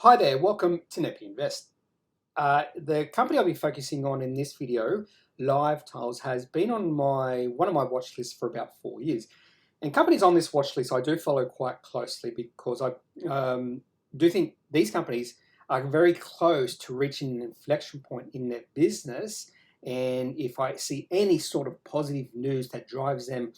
Hi there, welcome to Nepi Invest. The company I'll be focusing on in this video, LiveTiles, has been on one of my watch lists for about 4 years. And companies on this watch list I do follow quite closely because I do think these companies are very close to reaching an inflection point in their business. And if I see any sort of positive news that drives them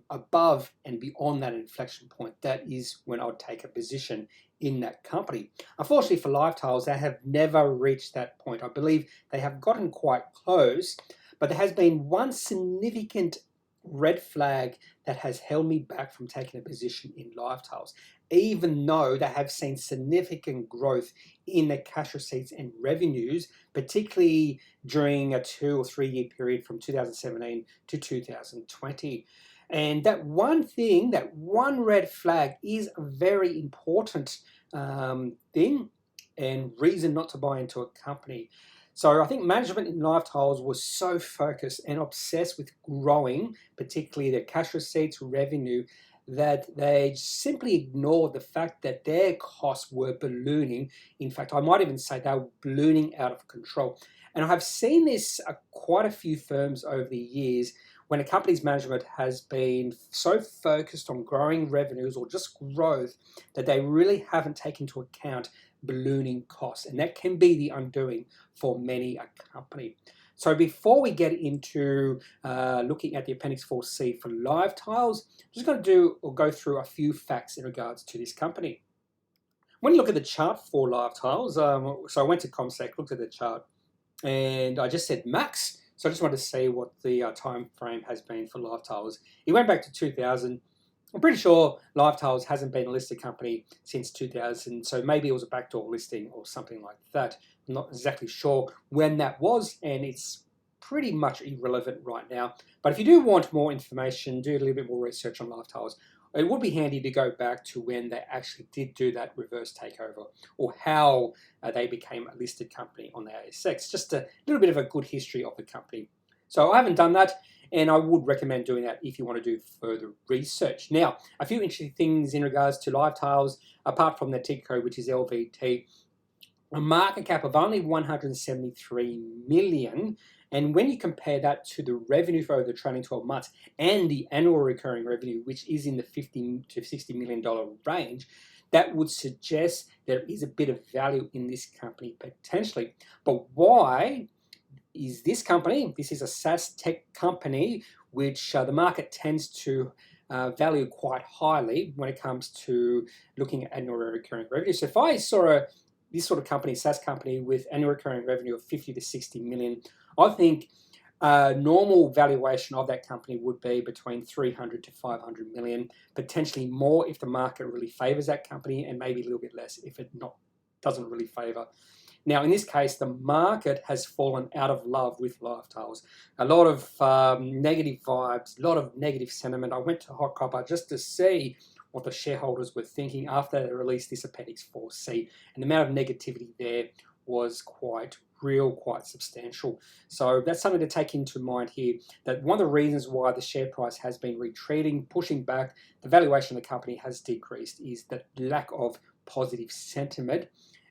above and beyond that inflection point, that is when I'll take a position in that company. Unfortunately for LiveTiles, they have never reached that point. I believe they have gotten quite close, but there has been one significant red flag that has held me back from taking a position in LiveTiles, even though they have seen significant growth in their cash receipts and revenues, particularly during a 2 or 3 year period from 2017 to 2020. And that one thing, that one red flag, is a very important thing and reason not to buy into a company. So I think management in LiveTiles was so focused and obsessed with growing, particularly their cash receipts, revenue, that they simply ignored the fact that their costs were ballooning. In fact, I might even say they were ballooning out of control. And I have seen this quite a few firms over the years when a company's management has been so focused on growing revenues or just growth that they really haven't taken into account ballooning costs. And that can be the undoing for many a company. So before we get into looking at the Appendix 4C for LiveTiles, I'm just going to go through a few facts in regards to this company. When you look at the chart for LiveTiles, so I went to ComSec, looked at the chart, and I just said max. So I just wanted to see what the time frame has been for LiveTiles. It went back to 2000. I'm pretty sure LiveTiles hasn't been a listed company since 2000, so maybe it was a backdoor listing or something like that. I'm not exactly sure when that was, and it's pretty much irrelevant right now. But if you do want more information, do a little bit more research on LiveTiles, it would be handy to go back to when they actually did do that reverse takeover, or how they became a listed company on the ASX. Just a little bit of a good history of the company. So I haven't done that, and I would recommend doing that if you want to do further research. Now, a few interesting things in regards to LiveTiles, apart from the ticker code, which is LVT, a market cap of only 173 million. And when you compare that to the revenue for over the trailing 12 months and the annual recurring revenue, which is in the $50 to $60 million range, that would suggest there is a bit of value in this company potentially. But why is this company? This is a SaaS tech company, which the market tends to value quite highly when it comes to looking at annual recurring revenue. So if I saw this sort of company, SaaS company, with annual recurring revenue of 50 to 60 million, I think normal valuation of that company would be between 300 to 500 million, potentially more if the market really favors that company, and maybe a little bit less if it doesn't really favor. Now, in this case, the market has fallen out of love with LiveTiles. A lot of negative vibes, a lot of negative sentiment. I went to Hot Copper just to see what the shareholders were thinking after they released this Appendix 4C, and the amount of negativity there was quite real, quite substantial. So that's something to take into mind here, that one of the reasons why the share price has been retreating, pushing back, the valuation of the company has decreased, is the lack of positive sentiment.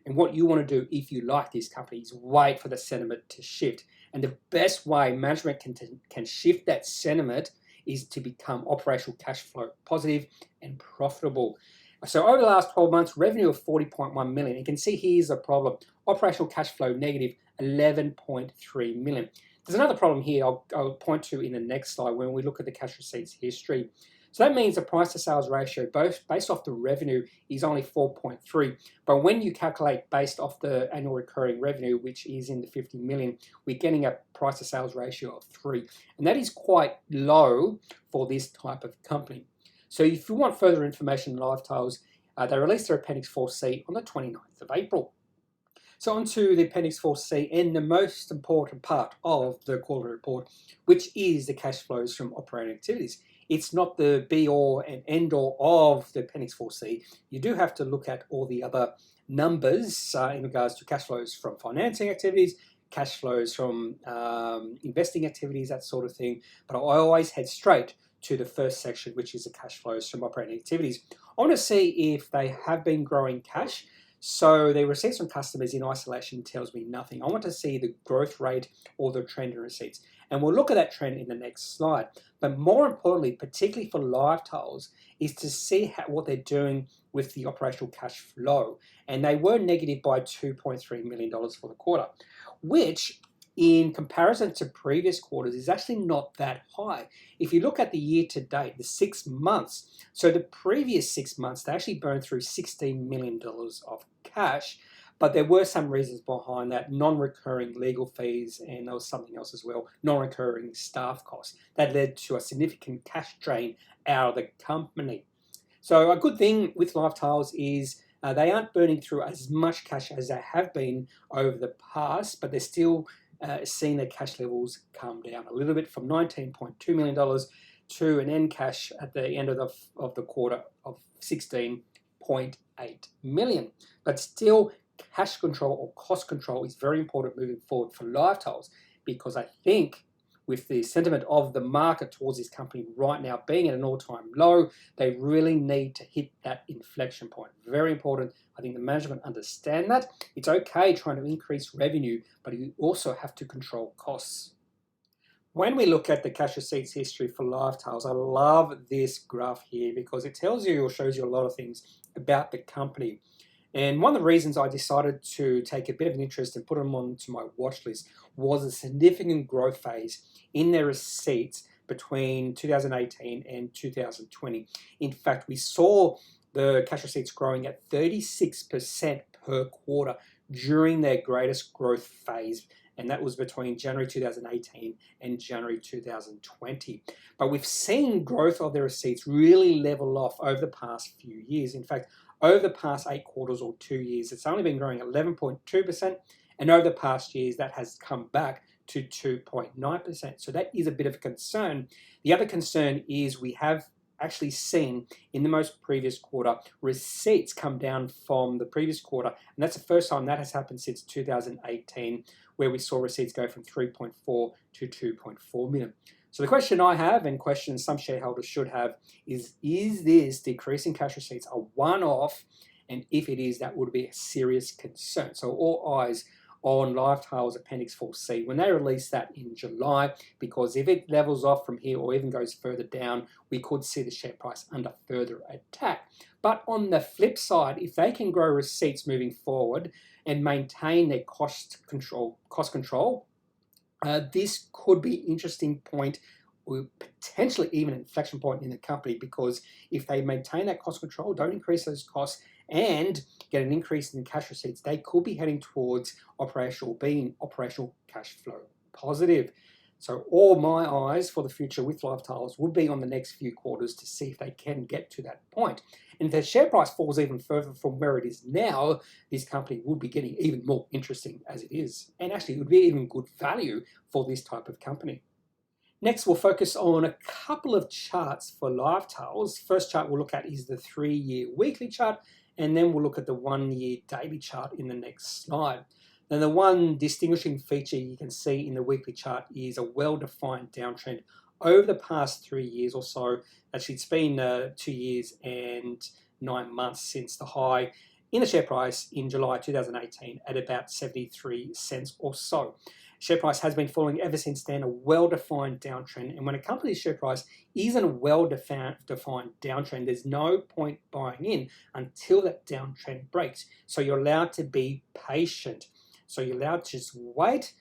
And what you want to do if you like this company is wait for the sentiment to shift. And the best way management can shift that sentiment is to become operational cash flow positive and profitable. So over the last 12 months, revenue of 40.1 million. You can see here's a problem. Operational cash flow negative 11.3 million. There's another problem here I'll point to in the next slide when we look at the cash receipts history. So that means the price to sales ratio, both based off the revenue, is only 4.3. But when you calculate based off the annual recurring revenue, which is in the 50 million, we're getting a price to sales ratio of 3. And that is quite low for this type of company. So if you want further information on LiveTiles, they released their Appendix 4C on the 29th of April. So on to the Appendix 4C and the most important part of the quarterly report, which is the cash flows from operating activities. It's not the be-all and end-all of the Appendix 4C. You do have to look at all the other numbers in regards to cash flows from financing activities, cash flows from investing activities, that sort of thing. But I always head straight to the first section, which is the cash flows from operating activities. I want to see if they have been growing cash. So the receipts from customers in isolation tells me nothing. I want to see the growth rate or the trend in receipts. And we'll look at that trend in the next slide. But more importantly, particularly for LiveTiles, is to see what they're doing with the operational cash flow. And they were negative by $2.3 million for the quarter, which in comparison to previous quarters is actually not that high. If you look at the year to date, the 6 months, so the previous 6 months, they actually burned through $16 million of cash, but there were some reasons behind that, non-recurring legal fees, and there was something else as well, non-recurring staff costs, that led to a significant cash drain out of the company. So a good thing with LiveTiles is they aren't burning through as much cash as they have been over the past, but they're still seeing their cash levels come down a little bit from $19.2 million to an end cash at the end of the quarter of $16.8 million. But still, cash control or cost control is very important moving forward for LiveTiles, because I think with the sentiment of the market towards this company right now being at an all-time low, they really need to hit that inflection point. Very important. I think the management understand that. It's okay trying to increase revenue, but you also have to control costs. When we look at the cash receipts history for LiveTiles, I love this graph here because it tells you or shows you a lot of things about the company. And one of the reasons I decided to take a bit of an interest and put them onto my watch list was a significant growth phase in their receipts between 2018 and 2020. In fact, we saw the cash receipts growing at 36% per quarter during their greatest growth phase, and that was between January 2018 and January 2020. But we've seen growth of their receipts really level off over the past few years. In fact, over the past 8 quarters or 2 years, it's only been growing 11.2%, and over the past years, that has come back to 2.9%. So that is a bit of a concern. The other concern is we have actually seen in the most previous quarter receipts come down from the previous quarter, and that's the first time that has happened since 2018, where we saw receipts go from 3.4 to 2.4 million. So the question I have, and question some shareholders should have, is this decrease in cash receipts a one-off? And if it is, that would be a serious concern. So all eyes on LiveTiles Appendix 4C when they release that in July, because if it levels off from here or even goes further down, we could see the share price under further attack. But on the flip side, if they can grow receipts moving forward and maintain their cost control, this could be an interesting point, or potentially even an inflection point in the company, because if they maintain that cost control, don't increase those costs, and get an increase in cash receipts, they could be heading towards operational cash flow positive. So all my eyes for the future with LiveTiles would be on the next few quarters to see if they can get to that point. And if the share price falls even further from where it is now, this company would be getting even more interesting as it is. And actually, it would be even good value for this type of company. Next, we'll focus on a couple of charts for LiveTiles. First chart we'll look at is the 3-year weekly chart, and then we'll look at the 1-year daily chart in the next slide. Then the one distinguishing feature you can see in the weekly chart is a well-defined downtrend over the past 3 years or so. Actually, it's been 2 years and 9 months since the high in the share price in July 2018 at about 73 cents or so. Share price has been falling ever since then, a well-defined downtrend. And when a company's share price is in a well-defined downtrend, there's no point buying in until that downtrend breaks. So you're allowed to be patient. So you're allowed to just wait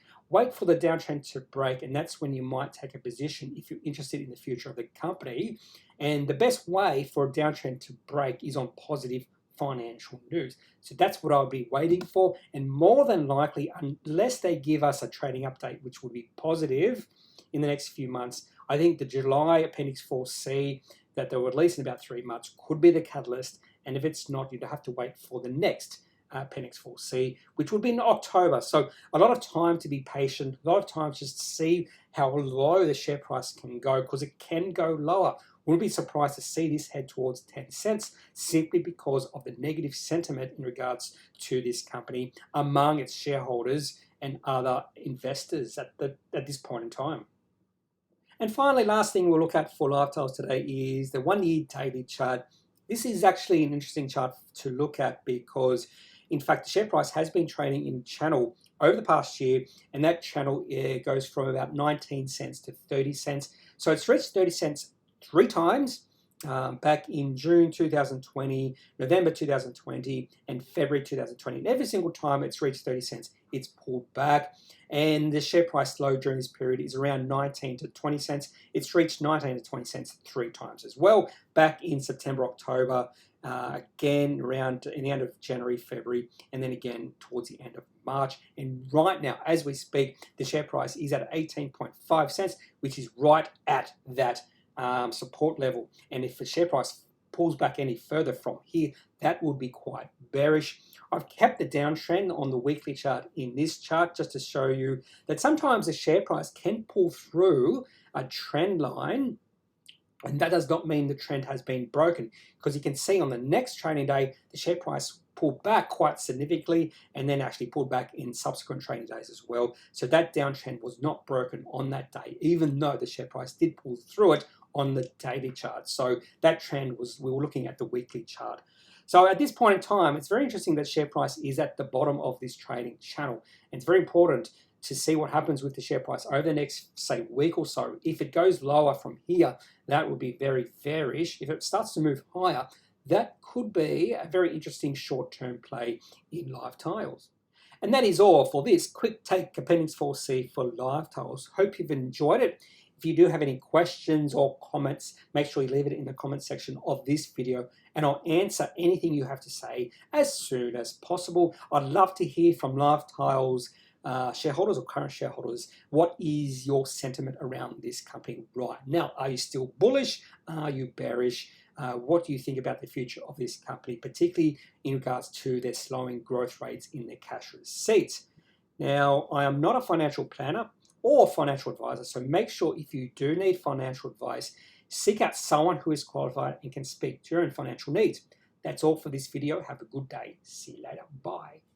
for the downtrend to break, and that's when you might take a position if you're interested in the future of the company. And the best way for a downtrend to break is on positive financial news. So that's what I'll be waiting for, and more than likely, unless they give us a trading update which would be positive in the next few months, I think the July Appendix 4C that they'll release in about 3 months could be the catalyst, and if it's not, you'd have to wait for the next Appendix 4C, which would be in October. So a lot of time to be patient, a lot of time just to see how low the share price can go, because it can go lower. Wouldn't be surprised to see this head towards 10 cents simply because of the negative sentiment in regards to this company among its shareholders and other investors at this point in time. And finally, last thing we'll look at for LiveTiles today is the 1-year daily chart. This is actually an interesting chart to look at because In fact, the share price has been trading in channel over the past year, and that channel goes from about 19 cents to 30 cents. So it's reached 30 cents 3 times. Back in June 2020, November 2020, and February 2020. And every single time it's reached 30 cents, it's pulled back. And the share price low during this period is around 19 to 20 cents. It's reached 19 to 20 cents 3 times as well. Back in September, October, again around in the end of January, February, and then again towards the end of March. And right now, as we speak, the share price is at 18.5 cents, which is right at that support level. And if the share price pulls back any further from here, that would be quite bearish. I've kept the downtrend on the weekly chart in this chart just to show you that sometimes the share price can pull through a trend line, and that does not mean the trend has been broken, because you can see on the next trading day the share price pulled back quite significantly and then actually pulled back in subsequent trading days as well. So that downtrend was not broken on that day, even though the share price did pull through it on the daily chart. So that trend was, we were looking at the weekly chart. So at this point in time, it's very interesting that share price is at the bottom of this trading channel. And it's very important to see what happens with the share price over the next, say, week or so. If it goes lower from here, that would be very bearish. If it starts to move higher, that could be a very interesting short-term play in LiveTiles. And that is all for this quick take Appendix 4C for LiveTiles. Hope you've enjoyed it. If you do have any questions or comments, make sure you leave it in the comment section of this video, and I'll answer anything you have to say as soon as possible. I'd love to hear from LiveTiles shareholders or current shareholders. What is your sentiment around this company right now? Are you still bullish? Are you bearish? What do you think about the future of this company, particularly in regards to their slowing growth rates in their cash receipts? Now, I am not a financial planner or financial advisor, so make sure if you do need financial advice, seek out someone who is qualified and can speak to your own financial needs. That's all for this video. Have a good day. See you later. Bye.